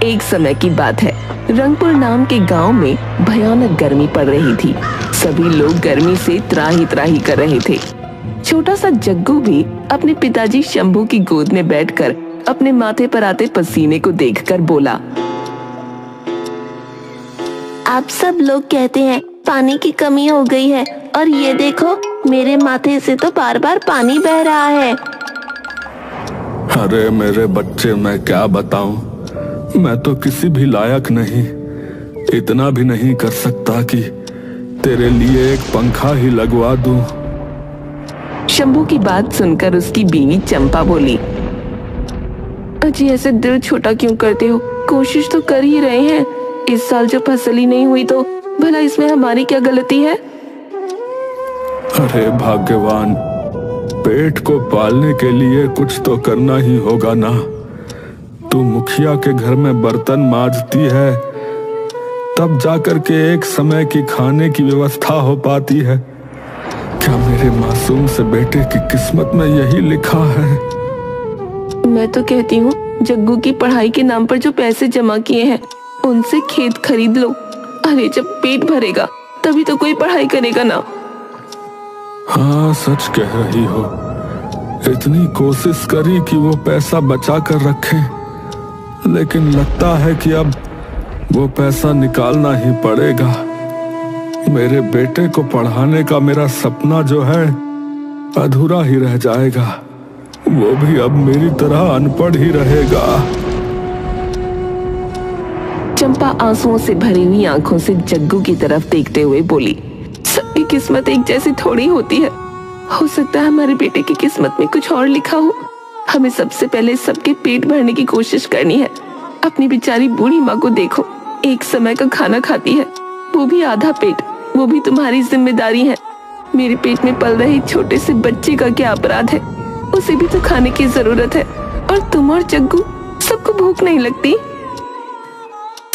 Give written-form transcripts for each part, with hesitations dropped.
एक समय की बात है, रंगपुर नाम के गांव में भयानक गर्मी पड़ रही थी। सभी लोग गर्मी से त्राही त्राही कर रहे थे। छोटा सा जग्गू भी अपने पिताजी शंभू की गोद में बैठकर अपने माथे पर आते पसीने को देखकर बोला, आप सब लोग कहते हैं पानी की कमी हो गई है, और ये देखो मेरे माथे से तो बार बार पानी बह रहा है। अरे मेरे बच्चे, मैं क्या बताऊं, मैं तो किसी भी लायक नहीं, इतना भी नहीं कर सकता कि तेरे लिए एक पंखा ही लगवा दूं। शंभू की बात सुनकर उसकी बीवी चंपा बोली, अजी ऐसे दिल छोटा क्यों करते हो? कोशिश तो कर ही रहे हैं। इस साल जो फसल ही नहीं हुई तो भला इसमें हमारी क्या गलती है? अरे भाग्यवान, पेट को पालने के लिए कुछ तो करना ही होगा ना। तू मुखिया के घर में बर्तन मांजती है, तब जाकर के एक समय की खाने की व्यवस्था हो पाती है। क्या मेरे मासूम से बेटे की किस्मत में यही लिखा है? मैं तो कहती हूँ जग्गू की पढ़ाई के नाम पर जो पैसे जमा किए हैं उनसे खेत खरीद लो। अरे जब पेट भरेगा तभी तो कोई पढ़ाई करेगा ना। हाँ, सच कह रही हो। इतनी कोशिश करी कि वो पैसा बचा कर रखें, लेकिन लगता है कि अब वो पैसा निकालना ही पड़ेगा। मेरे बेटे को पढ़ाने का मेरा सपना जो है अधूरा ही रह जाएगा। वो भी अब मेरी तरह अनपढ़ ही रहेगा। चंपा आंसुओं से भरी हुई आंखों से जग्गू की तरफ देखते हुए बोली, सबकी किस्मत एक जैसी थोड़ी होती है। हो सकता है हमारे बेटे की किस्मत में कुछ और लिखा हो। हमें सबसे पहले सबके पेट भरने की कोशिश करनी है। अपनी बेचारी बूढ़ी माँ को देखो, एक समय का खाना खाती है, वो भी आधा पेट। वो भी तुम्हारी जिम्मेदारी है। मेरे पेट में पल रहे छोटे से बच्चे का क्या अपराध है? उसे भी तो खाने की जरूरत है। और तुम और जग्गू, सबको भूख नहीं लगती?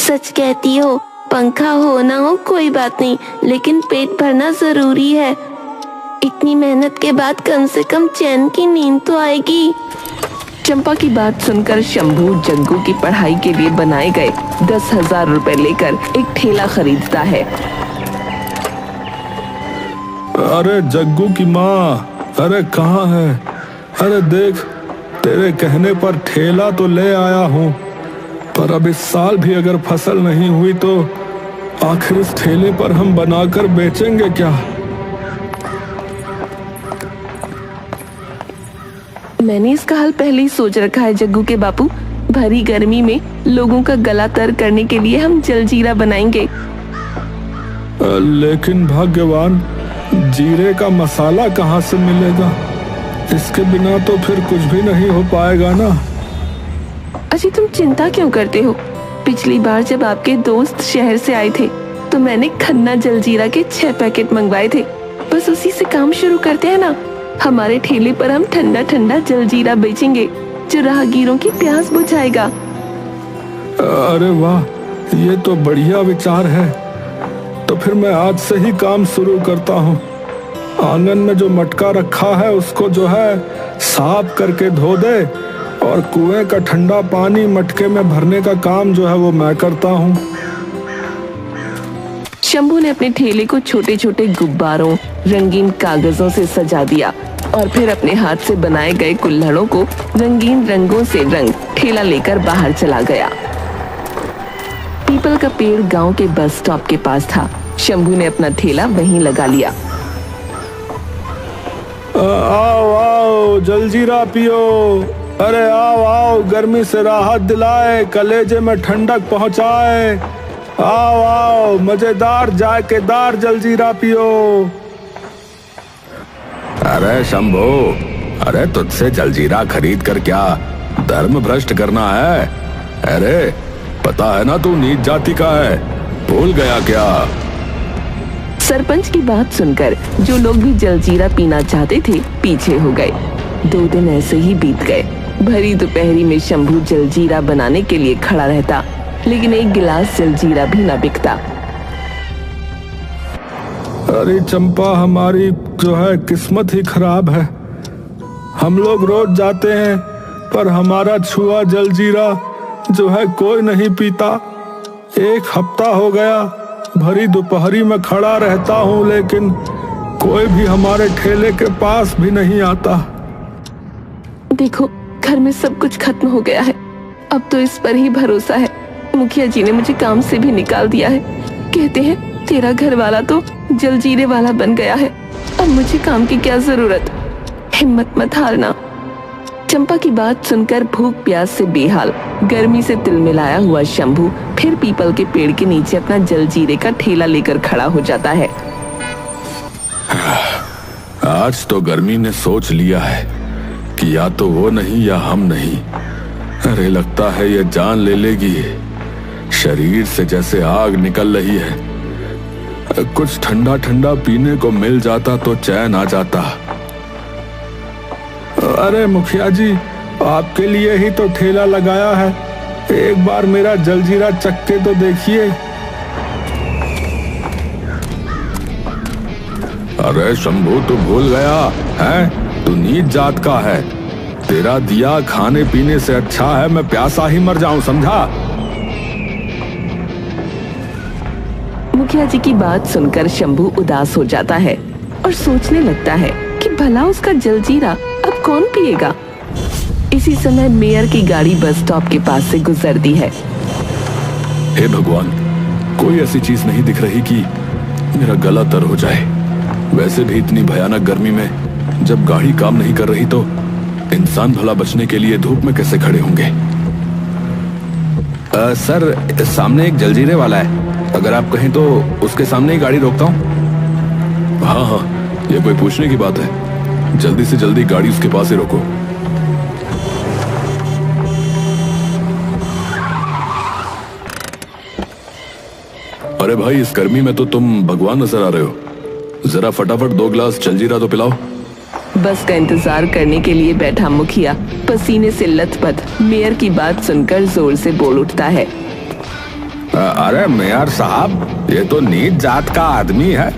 सच कहती हो, पंखा हो ना हो कोई बात नहीं, लेकिन पेट भरना जरूरी है। इतनी मेहनत के बाद कम से कम चैन की नींद तो आएगी। चंपा की बात सुनकर शंभू जग्गू की पढ़ाई के लिए बनाए गए 10,000 रुपए लेकर एक ठेला खरीदता है। अरे जग्गू की माँ, अरे कहाँ है? अरे देख, तेरे कहने पर ठेला तो ले आया हूँ, पर अब इस साल भी अगर फसल नहीं हुई तो आखिर इस ठेले पर हम बनाकर बेचेंगे क्या? मैंने इसका हल पहले ही सोच रखा है जग्गू के बापू। भरी गर्मी में लोगों का गला तर करने के लिए हम जलजीरा बनाएंगे। लेकिन भाग्यवान, जीरे का मसाला कहाँ से मिलेगा? इसके बिना तो फिर कुछ भी नहीं हो पाएगा ना। अजी तुम चिंता क्यों करते हो? पिछली बार जब आपके दोस्त शहर से आए थे तो मैंने खन्ना जलजीरा के 6 पैकेट मंगवाए थे। बस उसी से काम शुरू करते हैं ना। हमारे ठेले पर हम ठंडा ठंडा जलजीरा बेचेंगे जो राहगीरों की प्यास बुझाएगा। अरे वाह, ये तो बढ़िया विचार है। तो फिर मैं आज से ही काम शुरू करता हूँ। आंगन में जो मटका रखा है उसको जो है साफ करके धो दे, और कुएं का ठंडा पानी मटके में भरने का काम जो है वो मैं करता हूँ। शंभू ने अपने ठेले को छोटे छोटे गुब्बारों, रंगीन कागजों से सजा दिया और फिर अपने हाथ से बनाए गए कुल्हड़ों को रंगीन रंगों से रंग ठेला लेकर बाहर चला गया। पीपल का पेड़ गांव के बस स्टॉप के पास था। शंभू ने अपना ठेला वहीं लगा लिया। आओ आओ, जलजीरा पियो। अरे आओ आओ, गर्मी से राहत दिलाए, कलेजे में ठंडक पहुंचाए। आओ आओ, मजेदार जायकेदार जलजीरा पियो। अरे शंभू, अरे तुझसे जलजीरा खरीद कर क्या धर्म भ्रष्ट करना है? अरे पता है ना तू नीच जाति का है, भूल गया क्या? सरपंच की बात सुनकर जो लोग भी जलजीरा पीना चाहते थे पीछे हो गए। 2 दिन ऐसे ही बीत गए। भरी दोपहरी में शंभू जलजीरा बनाने के लिए खड़ा रहता, लेकिन एक गिलास जलजीरा भी न बिकता। अरे चंपा, हमारी जो है किस्मत ही खराब है। हम लोग रोज जाते हैं पर हमारा छुआ जलजीरा जो है कोई नहीं पीता। 1 हफ्ता हो गया भरी दोपहरी में खड़ा रहता हूँ, लेकिन कोई भी हमारे ठेले के पास भी नहीं आता। देखो, घर में सब कुछ खत्म हो गया है, अब तो इस पर ही भरोसा है। मुखिया जी ने मुझे काम से भी निकाल दिया है। कहते हैं तेरा घर वाला तो जलजीरे वाला बन गया है, अब मुझे काम की क्या जरूरत। हिम्मत मत हारना। चंपा की बात सुनकर भूख प्यास से बेहाल, गर्मी से तिलमिलाया हुआ शंभू फिर पीपल के पेड़ के नीचे अपना जलजीरे का ठेला लेकर खड़ा हो जाता है। आज तो गर्मी ने सोच लिया है कि या तो वो नहीं या हम नहीं। अरे लगता है ये जान ले लेगी। शरीर से जैसे आग निकल रही है। कुछ ठंडा ठंडा पीने को मिल जाता तो चैन आ जाता। अरे मुखिया जी, आपके लिए ही तो ठेला लगाया है, एक बार मेरा जलजीरा चख के तो देखिए। अरे शंभू, तू भूल गया है? तू नीच जात का है। तेरा दिया खाने पीने से अच्छा है मैं प्यासा ही मर जाऊं, समझा? मुखिया जी की बात सुनकर शंभू उदास हो जाता है और सोचने लगता है कि भला उसका जलजीरा अब कौन पिएगा। इसी समय मेयर की गाड़ी बस स्टॉप के पास से गुजरती है। हे भगवान, कोई ऐसी चीज नहीं दिख रही कि मेरा गला तर हो जाए। वैसे भी इतनी भयानक गर्मी में जब गाड़ी काम नहीं कर रही तो इंसान भला बचने के लिए धूप में कैसे खड़े होंगे? सर, सामने एक जलजीरे वाला है, अगर आप कहें तो उसके सामने ही गाड़ी रोकता हूँ। हाँ हाँ, ये कोई पूछने की बात है? जल्दी से जल्दी गाड़ी उसके पास ही रोको। अरे भाई, इस गर्मी में तो तुम भगवान नजर आ रहे हो। जरा फटाफट 2 गिलास जलजीरा तो पिलाओ। बस का इंतजार करने के लिए बैठा मुखिया पसीने से लथपथ मेयर की बात सुनकर जोर से बोल उठता है। अरे मेयर साहब, ये तो नीच जात का आदमी है,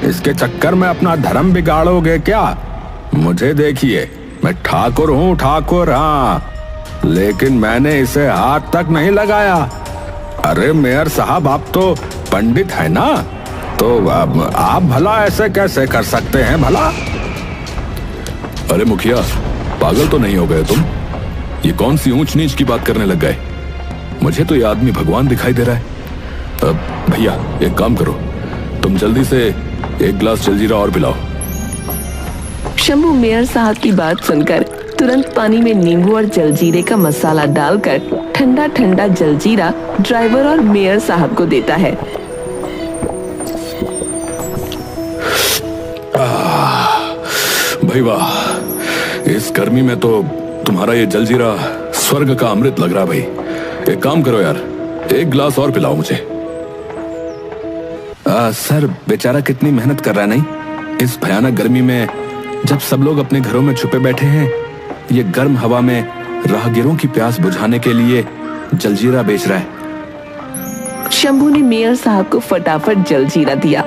इसके चक्कर में अपना धर्म बिगाड़ोगे क्या? मुझे देखिए, मैं ठाकुर हूँ, ठाकुर। हाँ, लेकिन मैंने इसे हाथ तक नहीं लगाया। अरे मेयर साहब, आप तो पंडित है ना, तो आप भला ऐसे कैसे कर सकते हैं भला? अरे मुखिया, पागल तो नहीं हो गए तुम? ये कौन सी ऊंच नीच की बात करने लग गए? मुझे तो ये आदमी भगवान दिखाई दे रहा है। भैया, एक काम करो, तुम जल्दी से 1 गिलास जलजीरा और पिलाओ। शंभू मेयर साहब की बात सुनकर तुरंत पानी में नींबू और जलजीरे का मसाला डालकर ठंडा ठंडा जलजीरा ड्राइवर और मेयर साहब को देता है। भाई वाह, इस गर्मी में तो तुम्हारा ये जलजीरा स्वर्ग का अमृत लग रहा। भाई एक काम करो यार, 1 गिलास और पिलाओ मुझे। सर, बेचारा कितनी मेहनत कर रहा है, नहीं? इस भयानक गर्मी में जब सब लोग अपने घरों में छुपे बैठे हैं, ये गर्म हवा में राहगीरों की प्यास बुझाने के लिए जलजीरा बेच रहा है। शंभू ने मेयर साहब को फटाफट जलजीरा दिया।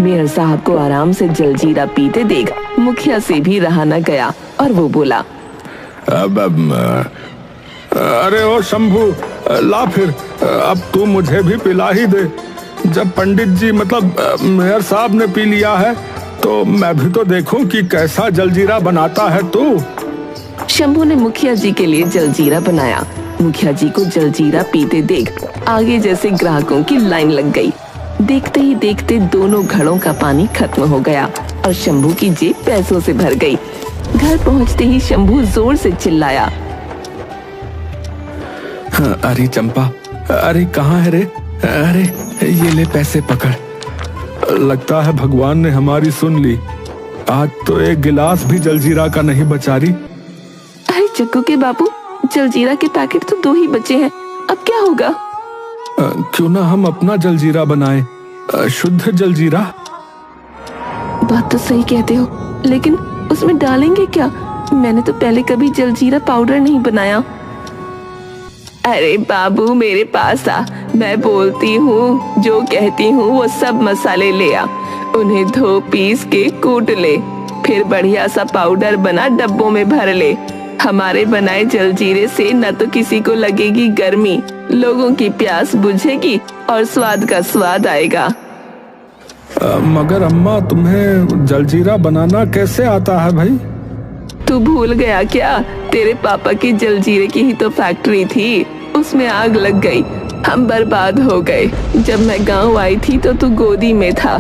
मेयर साहब को आराम से जलजीरा पीते देख मुखिया से भी रहा न गया और वो बोला, अरे ओ शंभू, ला फिर, अब तू मुझे भी पिला ही दे। जब पंडित जी मतलब मेयर साहब ने पी लिया है तो मैं भी तो देखूं कि कैसा जलजीरा बनाता है तू। शंभू ने मुखिया जी के लिए जलजीरा बनाया। मुखिया जी को जलजीरा पीते देख आगे जैसे ग्राहकों की लाइन लग गई। देखते ही देखते दोनों घड़ों का पानी खत्म हो गया और शंभू की जेब पैसों से भर गई। घर पहुंचते ही शंभू जोर से चिल्लाया, अरे चंपा, अरे कहाँ है रे? अरे ये ले पैसे पकड़। लगता है भगवान ने हमारी सुन ली। आज तो 1 गिलास भी जलजीरा का नहीं बचा रही। अरे जग्गू के बाबू, जलजीरा के पैकेट तो 2 ही बचे हैं, अब क्या होगा? क्यों ना हम अपना जलजीरा बनाएं, शुद्ध जलजीरा। बात तो सही कहते हो, लेकिन उसमें डालेंगे क्या? मैंने तो पहले कभी जलजीरा पाउडर नहीं बनाया। अरे बाबू, मेरे पास आ, मैं बोलती हूँ, जो कहती हूँ वो सब मसाले ले आ, उन्हें धो पीस के कूट ले, फिर बढ़िया सा पाउडर बना डब्बों में भर ले, हमारे बनाए जलजीरे से न तो किसी को लगेगी गर्मी, लोगों की प्यास बुझेगी और स्वाद का स्वाद आएगा। मगर अम्मा, तुम्हें जलजीरा बनाना कैसे आता है भाई? तू भूल गया क्या? तेरे पापा की जलजीरे की ही तो फैक्ट्री थी, उसमें आग लग गई, हम बर्बाद हो गए। जब मैं गांव आई थी तो तू गोदी में था।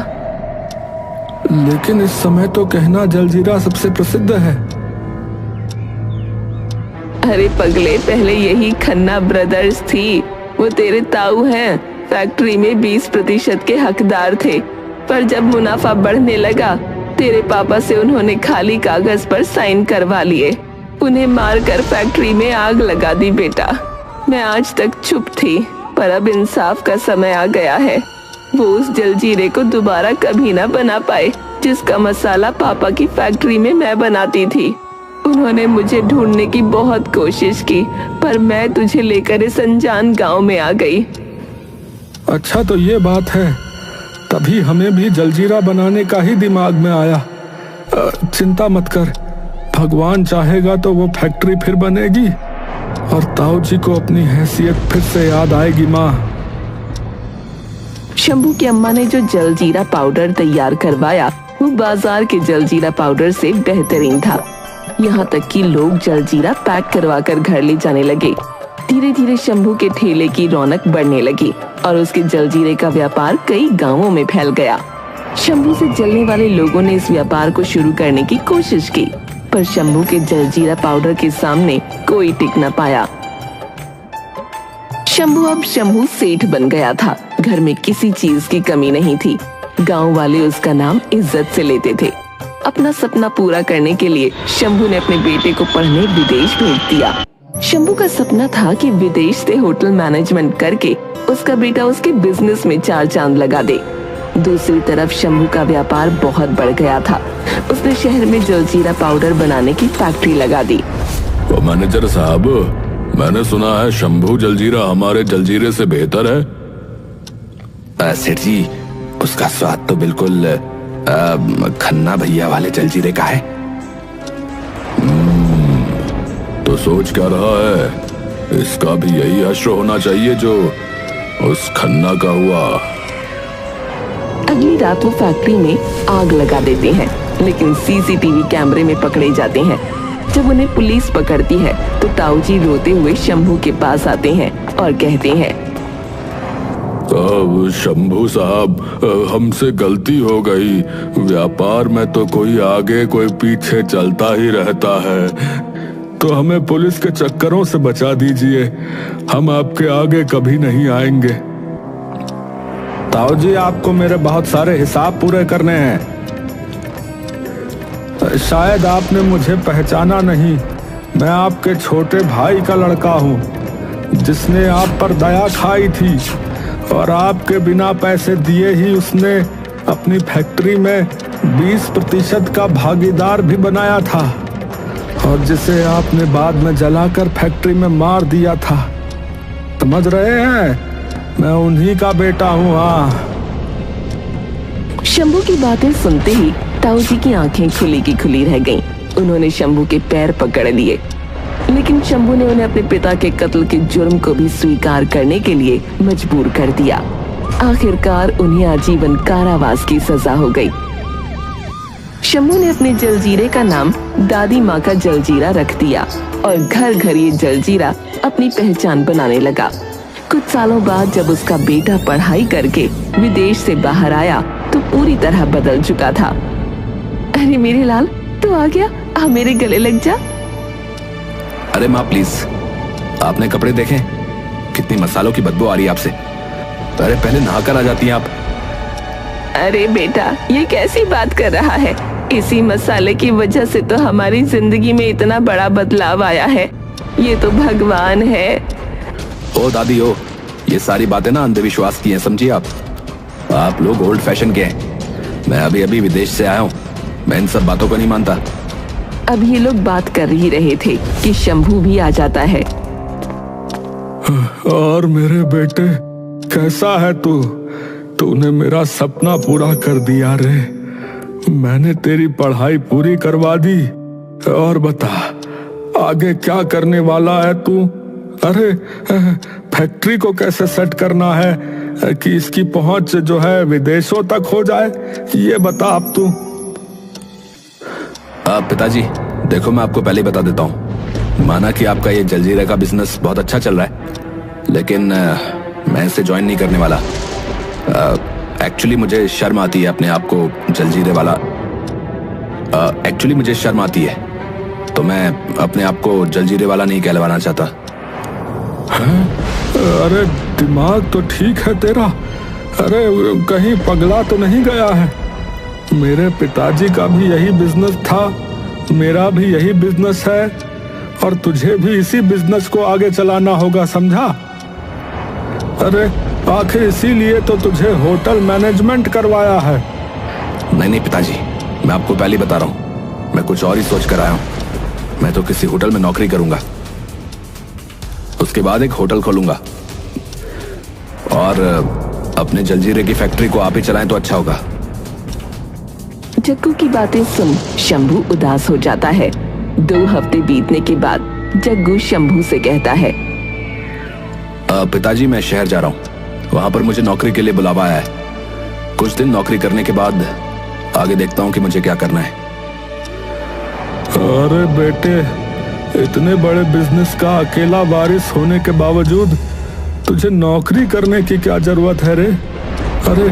लेकिन इस समय तो कहना जलजीरा सबसे प्रसिद्ध है। अरे पगले, पहले यही खन्ना ब्रदर्स थी, वो तेरे ताऊ हैं, फैक्ट्री में 20% के हकदार थे। पर जब मुनाफा बढ़ने लगा, तेरे पापा से उन्होंने खाली कागज पर साइन करवा लिए, उन्हें मारकर फैक्ट्री में आग लगा दी। बेटा, मैं आज तक चुप थी, पर अब इंसाफ का समय आ गया है। वो उस जलजीरे को दोबारा कभी ना बना पाए जिसका मसाला पापा की फैक्ट्री में मैं बनाती थी। उन्होंने मुझे ढूंढने की बहुत कोशिश की, पर मैं तुझे लेकर इस अनजान गांव में आ गई। अच्छा, तो ये बात है, तभी हमें भी जलजीरा बनाने का ही दिमाग में आया। चिंता मत कर, भगवान चाहेगा तो वो फैक्ट्री फिर बनेगी और ताऊ जी को अपनी हैसियत फिर से याद आएगी। माँ, शंभू की अम्मा ने जो जलजीरा पाउडर तैयार करवाया वो बाजार के जलजीरा पाउडर से बेहतरीन था। यहाँ तक कि लोग जलजीरा पैक करवा कर घर ले जाने लगे। धीरे धीरे शंभू के ठेले की रौनक बढ़ने लगी और उसके जलजीरे का व्यापार कई गांवों में फैल गया। शंभू से जलने वाले लोगों ने इस व्यापार को शुरू करने की कोशिश की, पर शंभू के जलजीरा पाउडर के सामने कोई टिक न पाया। शंभू अब शंभू सेठ बन गया था। घर में किसी चीज की कमी नहीं थी। गांव वाले उसका नाम इज्जत से लेते थे। अपना सपना पूरा करने के लिए शंभू ने अपने बेटे को पढ़ने विदेश भेज दिया। शंभू का सपना था कि विदेश से होटल मैनेजमेंट करके उसका बेटा उसके बिजनेस में 4 चांद लगा दे। दूसरी तरफ शंभू का व्यापार बहुत बढ़ गया था। उसने शहर में जलजीरा पाउडर बनाने की फैक्ट्री लगा दी। मैनेजर साहब, मैंने सुना है शंभू जलजीरा हमारे जलजीरे से बेहतर है। सेठ जी, उसका स्वाद तो बिल्कुल खन्ना भैया वाले जलजीरे का है। तो सोच क्या रहा है? इसका भी यही हश्र होना चाहिए जो उस खन्ना का हुआ। अगली रात वो फैक्ट्री में आग लगा देते हैं, लेकिन सीसीटीवी कैमरे में पकड़े जाते हैं। जब उन्हें पुलिस पकड़ती है तो ताऊ जी रोते हुए शंभू के पास आते हैं और कहते हैं, शंभू साहब, हमसे गलती हो गई। व्यापार में तो कोई आगे कोई पीछे चलता ही रहता है, तो हमें पुलिस के चक्करों से बचा दीजिए। हम आपके आगे कभी नहीं आएंगे। ताऊ जी, आपको मेरे बहुत सारे हिसाब पूरे करने हैं। शायद आपने मुझे पहचाना नहीं। मैं आपके छोटे भाई का लड़का हूँ, जिसने आप पर दया खाई थी और आपके बिना पैसे दिए ही उसने अपनी फैक्ट्री में 20% का भागीदार भी बनाया था, और जिसे आपने बाद में जलाकर फैक्ट्री में मार दिया था। समझ रहे हैं? मैं उन्हीं का बेटा हूँ। हाँ। शंभू की बातें सुनते ही ताऊ जी की आंखें खुली की खुली रह गईं। उन्होंने शंभू के पैर पकड़ लिए, लेकिन शंभू ने उन्हें अपने पिता के कत्ल के जुर्म को भी स्वीकार करने के लिए मजबूर कर दिया। आखिरकार उन्हें आजीवन कारावास की सजा हो गई। शंभू ने अपने जलजीरे का नाम दादी माँ का जलजीरा रख दिया और घर घर ये जलजीरा अपनी पहचान बनाने लगा। कुछ सालों बाद जब उसका बेटा पढ़ाई करके विदेश से बाहर आया तो पूरी तरह बदल चुका था। अरे मेरे लाल, तू आ गया, आ मेरे गले लग जा। अरे माँ प्लीज, आपने कपड़े देखे? कितनी मसालों की बदबू आ रही है आपसे। अरे पहले नहाकर आ जाती हैं आप। अरे बेटा, ये कैसी बात कर रहा है? इसी मसाले की वजह से तो हमारी जिंदगी में इतना बड़ा बदलाव आया है। ये तो भगवान है। ओ दादी ओ, ये सारी बातें ना अंधविश्वास की हैं, समझिए आप लोग ओल्ड फैशन के हैं। मैं अभी अभी विदेश से आया हूँ, मैं इन सब बातों को नहीं मानता। अब ये लोग बात कर ही रहे थे कि शंभू भी आ जाता है। और मेरे बेटे, कैसा है तू? तूने मेरा सपना पूरा कर दिया रे। मैंने तेरी पढ़ाई पूरी करवा दी। और बता, आगे क्या करने वाला है तू? अरे फैक्ट्री को कैसे सेट करना है कि इसकी पहुंच जो है विदेशों तक हो जाए, ये बता अब तू। पिताजी देखो, मैं आपको पहले ही बता देता हूँ, माना कि आपका ये जलजीरे का बिजनेस बहुत अच्छा चल रहा है, लेकिन मैं इसे ज्वाइन नहीं करने वाला। एक्चुअली मुझे शर्म आती है अपने आप को जलजीरे वाला, एक्चुअली मुझे शर्म आती है, तो मैं अपने आप को जलजीरे वाला नहीं कहलवाना चाहता। अरे दिमाग तो ठीक है तेरा, अरे कहीं पगला तो नहीं गया है? मेरे पिताजी का भी यही बिजनेस था, मेरा भी यही बिजनेस है, और तुझे भी इसी बिजनेस को आगे चलाना होगा, समझा? अरे आखिर इसीलिए तो तुझे होटल मैनेजमेंट करवाया है। नहीं नहीं पिताजी, मैं आपको पहले ही बता रहा हूँ, मैं कुछ और ही सोच कर आया हूँ। मैं तो किसी होटल में नौकरी करूंगा, उसके बाद एक होटल खोलूंगा, और अपने जलजीरे की फैक्ट्री को आप ही चलाएं तो अच्छा होगा। जग्गू की बातें सुन शंभू उदास हो जाता है। 2 हफ्ते बीतने के बाद जग्गू शंभू से कहता है, पिताजी मैं शहर जा रहा हूँ, वहां पर मुझे नौकरी के लिए बुलावा आया है। कुछ दिन नौकरी करने के बाद आगे देखता हूँ कि मुझे क्या करना है। अरे बेटे, इतने बड़े बिजनेस का अकेला वारिस होने के बावजूद तुझे नौकरी करने की क्या जरूरत है रे? अरे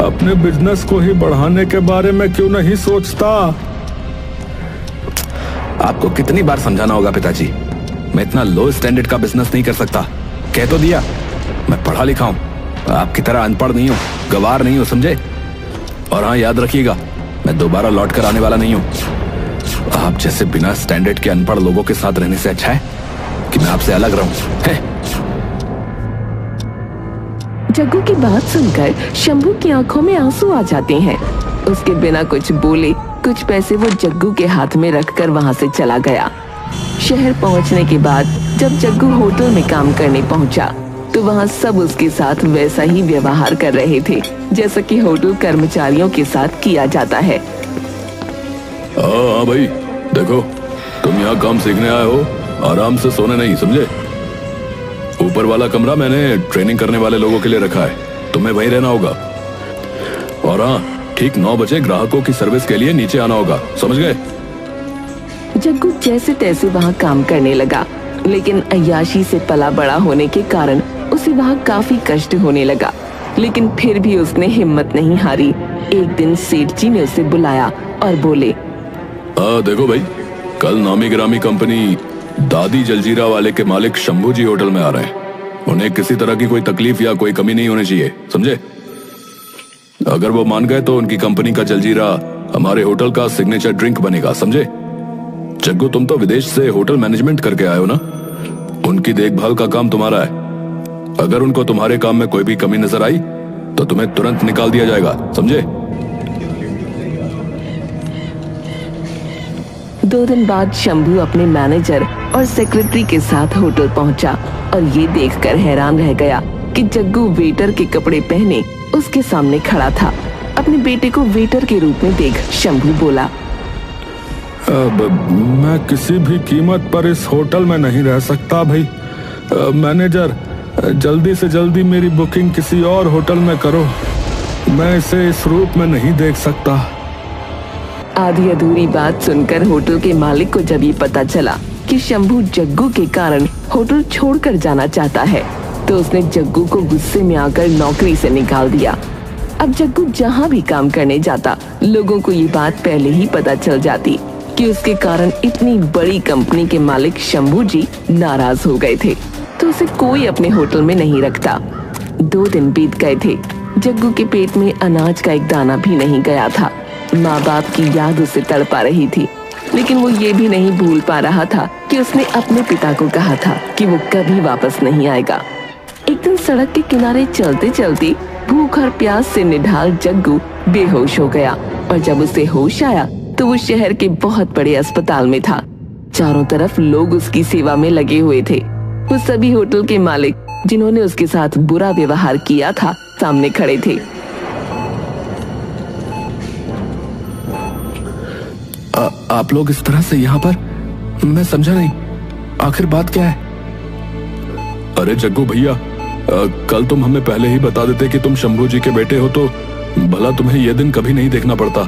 अपने बिजनेस को ही बढ़ाने के बारे में क्यों नहीं सोचता? आपको कितनी बार समझाना होगा पिताजी, मैं इतना लो स्टैंडर्ड का बिजनेस नहीं कर सकता। कह तो दिया, मैं पढ़ा लिखा हूँ, आपकी तरह अनपढ़ नहीं हूँ, गवार नहीं हूँ, समझे? और हाँ याद रखिएगा, मैं दोबारा लौट कर आने वाला नहीं हूँ। आप जैसे बिना स्टैंडर्ड के अनपढ़ लोगों के साथ रहने से अच्छा है कि मैं आपसे अलग रहूं। जग्गू की बात सुनकर शंभू की आंखों में आंसू आ जाते हैं। उसके बिना कुछ बोले कुछ पैसे वो जग्गू के हाथ में रखकर वहां से चला गया। शहर पहुंचने के बाद जब जग्गू होटल में काम करने पहुंचा तो वहां सब उसके साथ वैसा ही व्यवहार कर रहे थे जैसा कि होटल कर्मचारियों के साथ किया जाता है। हाँ भाई देखो, तुम यहाँ काम सीखने आए हो, आराम से सोने नहीं, समझे? ऊपर वाला कमरा मैंने ट्रेनिंग करने वाले लोगों के लिए रखा है, तुम्हें वहीं रहना होगा। और हाँ, ठीक 9 बजे ग्राहकों की सर्विस के लिए नीचे आना होगा, समझ गए? जग्गू जैसे तैसे वहाँ काम करने लगा, लेकिन अय्याशी से पला बड़ा होने के कारण उसे वहाँ काफी कष्ट होने लगा। लेकिन फिर भी उसने हिम्मत नहीं हारी। एक दिन सेठ जी ने उसे बुलाया और बोले, देखो भाई, कल नामी गिरामी कंपनी दादी जलजीरा वाले के मालिक शंभू जी होटल में आ रहे हैं। उन्हें किसी तरह की कोई तकलीफ या कोई कमी नहीं होनी चाहिए, समझे? अगर वो मान गए तो उनकी कंपनी का जलजीरा हमारे होटल का सिग्नेचर ड्रिंक बनेगा, समझे? जग्गू, तुम तो विदेश से होटल मैनेजमेंट करके आए हो ना, उनकी देखभाल का काम तुम्हारा है। अगर उनको तुम्हारे काम में कोई भी कमी नजर आई तो तुम्हें तुरंत निकाल दिया जाएगा, समझे? 2 दिन बाद शंभू अपने मैनेजर और सेक्रेटरी के साथ होटल पहुंचा और ये देखकर हैरान रह गया कि जग्गू वेटर के कपड़े पहने उसके सामने खड़ा था। अपने बेटे को वेटर के रूप में देख शंभू बोला, अब मैं किसी भी कीमत पर इस होटल में नहीं रह सकता भाई। मैनेजर, जल्दी से जल्दी मेरी बुकिंग किसी और होटल में करो, मैं इसे इस रूप में नहीं देख सकता। आधी अधूरी बात सुनकर होटल के मालिक को जब ये पता चला कि शंभू जग्गू के कारण होटल छोड़कर जाना चाहता है तो उसने जग्गू को गुस्से में आकर नौकरी से निकाल दिया। अब जग्गू जहाँ भी काम करने जाता लोगों को ये बात पहले ही पता चल जाती कि उसके कारण इतनी बड़ी कंपनी के मालिक शंभू जी नाराज हो गए थे, तो उसे कोई अपने होटल में नहीं रखता। 2 दिन बीत गए थे, जग्गू के पेट में अनाज का एक दाना भी नहीं गया था। माँ बाप की याद उसे तड़पा रही थी, लेकिन वो ये भी नहीं भूल पा रहा था कि उसने अपने पिता को कहा था कि वो कभी वापस नहीं आएगा। एक दिन सड़क के किनारे चलते चलते भूख और प्यास से निढाल जग्गू बेहोश हो गया और जब उसे होश आया तो वो शहर के बहुत बड़े अस्पताल में था। चारों तरफ लोग उसकी सेवा में लगे हुए थे। वो सभी होटल के मालिक जिन्होंने उसके साथ बुरा व्यवहार किया था सामने खड़े थे। आप लोग इस तरह से यहाँ पर? मैं समझा नहीं, आखिर बात क्या है? अरे जग्गू भैया, कल तुम हमें पहले ही बता देते कि तुम शंभू जी के बेटे हो तो भला तुम्हें यह दिन कभी नहीं देखना पड़ता।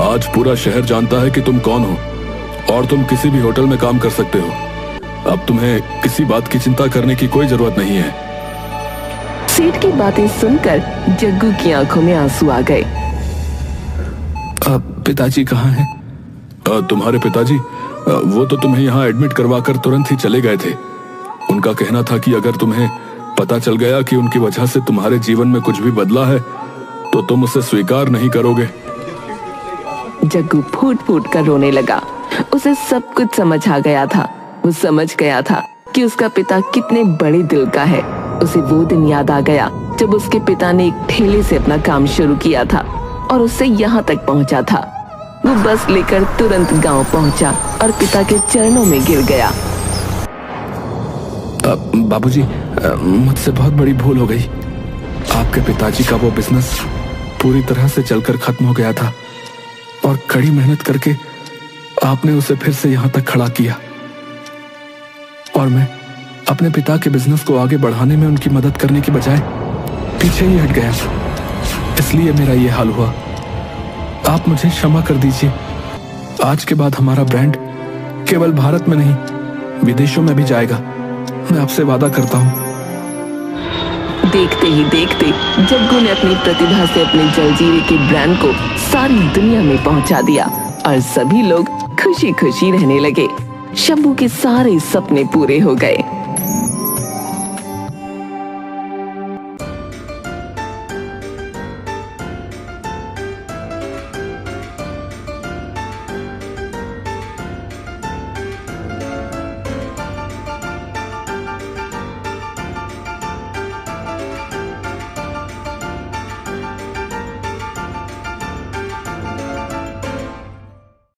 आज पूरा शहर जानता है कि तुम कौन हो और तुम किसी भी होटल में काम कर सकते हो। अब तुम्हें किसी बात की चिंता करने की कोई जरूरत नहीं है। सेठ की बातें सुनकर जग्गू की आंखों में आंसू आ गए। पिताजी कहाँ हैं? तुम्हारे पिताजी, वो तो तुम्हें यहाँ एडमिट करवाकर तुरंत ही चले गए थे। उनका कहना था कि अगर तुम्हें पता चल गया कि उनकी वजह से तुम्हारे जीवन में कुछ भी बदला है तो तुम उसे स्वीकार नहीं करोगे। जग्गू फूट फूट कर रोने लगा। उसे सब कुछ समझ आ गया था। वो समझ गया था कि उसका पिता कितने बड़े दिल का है। उसे वो दिन याद आ गया जब उसके पिता ने एक ठेले से अपना काम शुरू किया था और उससे यहाँ तक पहुँचा था। वो बस लेकर तुरंत गांव पहुँचा और पिता के चरणों में गिर गया। बाबूजी, मुझसे बहुत बड़ी भूल हो गई। आपके पिताजी का वो बिजनेस पूरी तरह से चलकर खत्म हो गया था और कड़ी मेहनत करके आपने उसे फिर से यहाँ तक खड़ा किया और मैं अपने पिता के बिजनेस को आगे बढ़ाने में उनकी मदद करने की बजाय पीछे ही हट गया। इसलिए मेरा ये हाल हुआ। आप मुझे क्षमा कर दीजिए। आज के बाद हमारा ब्रांड केवल भारत में नहीं विदेशों में भी जाएगा। मैं आपसे वादा करता हूँ। देखते ही देखते जग्गू ने अपनी प्रतिभा से अपने जलजीरे के ब्रांड को सारी दुनिया में पहुंचा दिया और सभी लोग खुशी खुशी रहने लगे। शंभू के सारे सपने पूरे हो गए।